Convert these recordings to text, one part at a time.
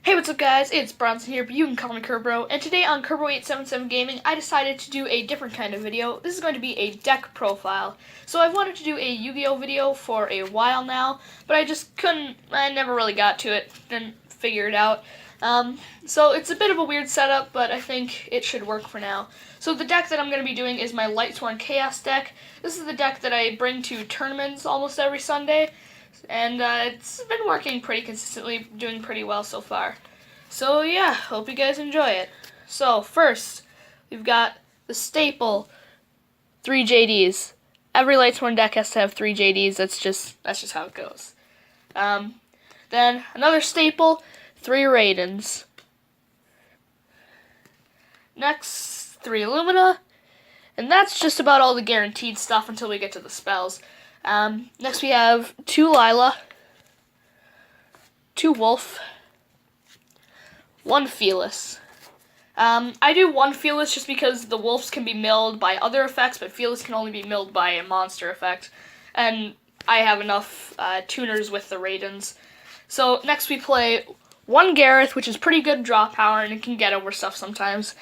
Hey, what's up guys? It's Bronson here, but you can call me Kerbro, and today on Kerbro877 Gaming, I decided to do a different kind of video. This is going to be a deck profile. So I've wanted to do a Yu-Gi-Oh video for a while now, but I never really got to it, didn't figure it out. So it's a bit of a weird setup, but I think it should work for now. So the deck that I'm going to be doing is my Lightsworn Chaos deck. This is the deck that I bring to tournaments almost every Sunday. And it's been working pretty consistently, doing pretty well so far. So yeah, hope you guys enjoy it. So first, we've got the staple 3 JDs. Every Lightsworn deck has to have 3 JDs. That's just how it goes. Then another staple, 3 Raidens. Next, 3 Illumina. And that's just about all the guaranteed stuff until we get to the spells. Next we have 2 Lila, 2 Wolf, 1 Fearless. I do 1 Fearless just because the Wolves can be milled by other effects, but Fearless can only be milled by a monster effect. And I have enough tuners with the Raidens. So next we play 1 Gareth, which is pretty good draw power, and it can get over stuff sometimes.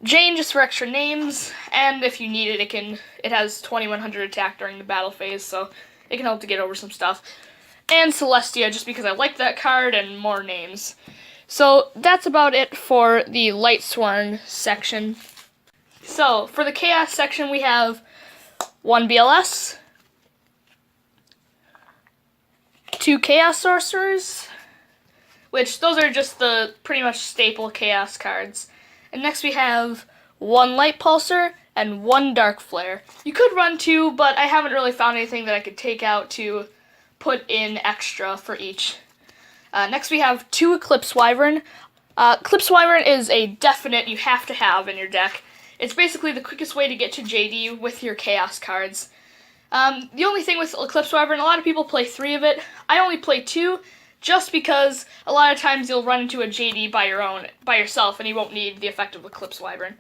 Jane just for extra names, and if you need it, it has 2100 attack during the battle phase, so it can help to get over some stuff. And Celestia, just because I like that card, and more names. So that's about it for the Lightsworn section. So for the Chaos section, we have 1 BLS, 2 Chaos Sorcerers, which those are just the pretty much staple Chaos cards. And next we have 1 Light Pulsar and 1 Dark Flare. You could run 2, but I haven't really found anything that I could take out to put in extra for each. Next we have 2 Eclipse Wyvern. Eclipse Wyvern is a definite you have to have in your deck. It's basically the quickest way to get to JD with your Chaos cards. The only thing with Eclipse Wyvern, a lot of people play 3 of it. I only play 2. Just because a lot of times you'll run into a JD by yourself, and you won't need the effect of Eclipse Wyvern.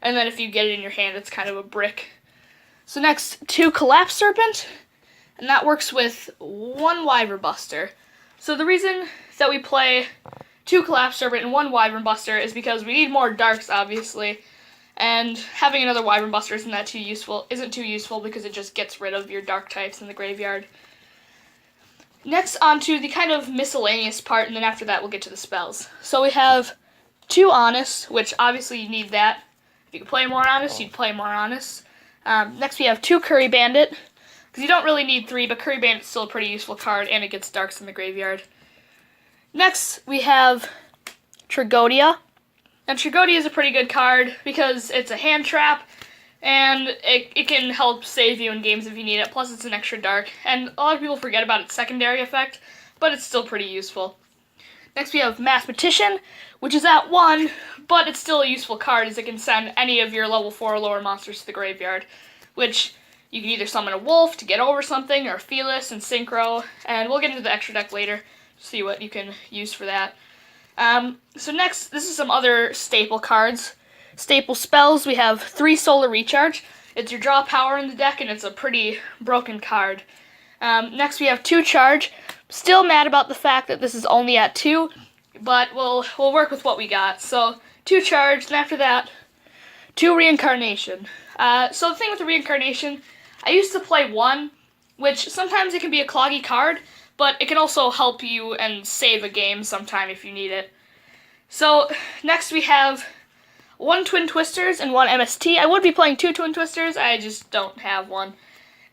And then if you get it in your hand, it's kind of a brick. So next, 2 Collapse Serpent, and that works with 1 Wyvern Buster. So the reason that we play 2 Collapse Serpent and 1 Wyvern Buster is because we need more darks, obviously, and having another Wyvern Buster isn't too useful because it just gets rid of your dark types in the graveyard. Next, on to the kind of miscellaneous part, and then after that we'll get to the spells. So we have 2 Honest, which obviously you need that. If you could play more Honest, you'd play more Honest. Next we have 2 Curry Bandit, because you don't really need 3, but Curry Bandit's still a pretty useful card, and it gets darks in the graveyard. Next we have Tragodia. And Tragodia is a pretty good card, because it's a hand trap, and it can help save you in games if you need it, plus it's an extra dark. And a lot of people forget about its secondary effect, but it's still pretty useful. Next we have Mathematician, which is at 1, but it's still a useful card as it can send any of your level 4 or lower monsters to the graveyard, which you can either summon a wolf to get over something, or Fearless and Synchro, and we'll get into the extra deck later to see what you can use for that. So next, this is some other staple cards. Staple spells, we have 3 Solar Recharge. It's your draw power in the deck, and it's a pretty broken card. Next we have 2 Charge. Still mad about the fact that this is only at 2, but we'll work with what we got. So 2 Charge, and after that, 2 Reincarnation. So the thing with the Reincarnation, I used to play 1, which sometimes it can be a cloggy card, but it can also help you and save a game sometime if you need it. So next we have 1 Twin Twisters and 1 MST. I would be playing 2 Twin Twisters, I just don't have one.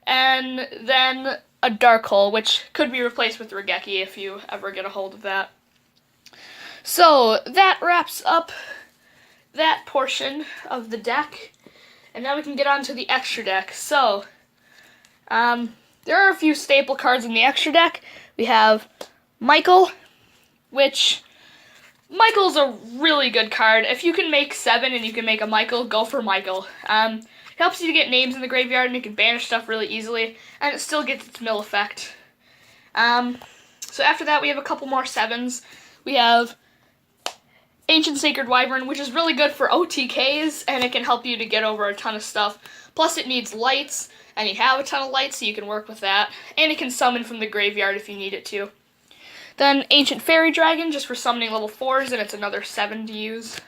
And then a Dark Hole, which could be replaced with Regeki if you ever get a hold of that. So that wraps up that portion of the deck. And now we can get on to the extra deck. So, there are a few staple cards in the extra deck. We have Michael, which Michael's a really good card. If you can make 7 and you can make a Michael, go for Michael. It helps you to get names in the graveyard, and you can banish stuff really easily, and it still gets its mill effect. So after that, we have a couple more 7s. We have Ancient Sacred Wyvern, which is really good for OTKs, and it can help you to get over a ton of stuff. Plus, it needs lights, and you have a ton of lights, so you can work with that. And it can summon from the graveyard if you need it to. Then Ancient Fairy Dragon, just for summoning level 4s, and it's another 7 to use.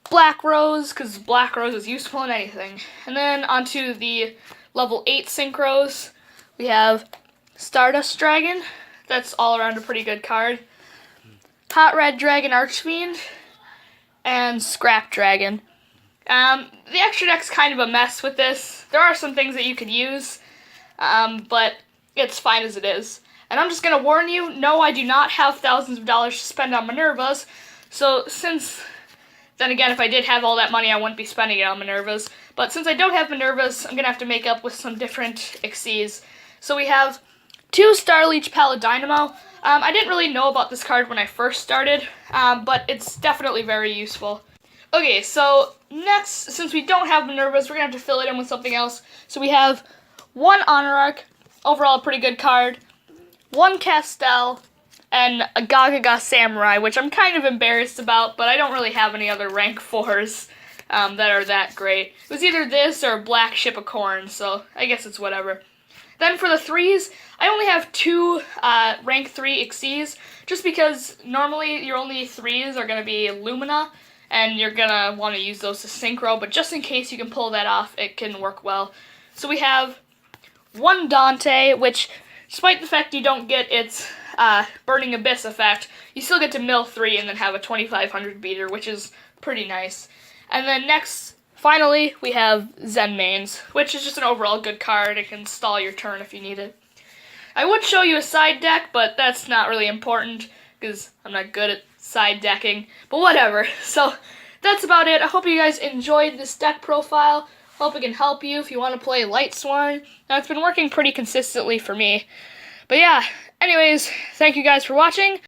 Black Rose, because Black Rose is useful in anything. And then onto the level 8 Synchros, we have Stardust Dragon. That's all around a pretty good card. Hot Red Dragon Archfiend, and Scrap Dragon. The extra deck's kind of a mess with this. There are some things that you could use, but it's fine as it is. And I'm just going to warn you, no, I do not have thousands of dollars to spend on Minervas. So then again, if I did have all that money, I wouldn't be spending it on Minervas. But since I don't have Minervas, I'm going to have to make up with some different Xyzs. So we have 2 Starleech Paladynamo. I didn't really know about this card when I first started, but it's definitely very useful. Okay, so next, since we don't have Minervas, we're going to have to fill it in with something else. So we have 1 Honor Arc, overall a pretty good card, 1 Castel, and a Gagaga Samurai, which I'm kind of embarrassed about, but I don't really have any other rank 4s that are that great. It was either this or Black Ship of Corn, so I guess it's whatever. Then for the 3s, I only have 2 rank 3 Xyzs, just because normally your only 3s are going to be Lumina, and you're going to want to use those to synchro, but just in case you can pull that off, it can work well. So we have 1 Dante, which, despite the fact you don't get its Burning Abyss effect, you still get to mill 3 and then have a 2500 beater, which is pretty nice. And then next, finally, we have Zen Mains, which is just an overall good card. It can stall your turn if you need it. I would show you a side deck, but that's not really important, because I'm not good at side decking, but whatever. So that's about it. I hope you guys enjoyed this deck profile. Hope it can help you if you want to play Lightsworn. Now, it's been working pretty consistently for me. But yeah, anyways, thank you guys for watching.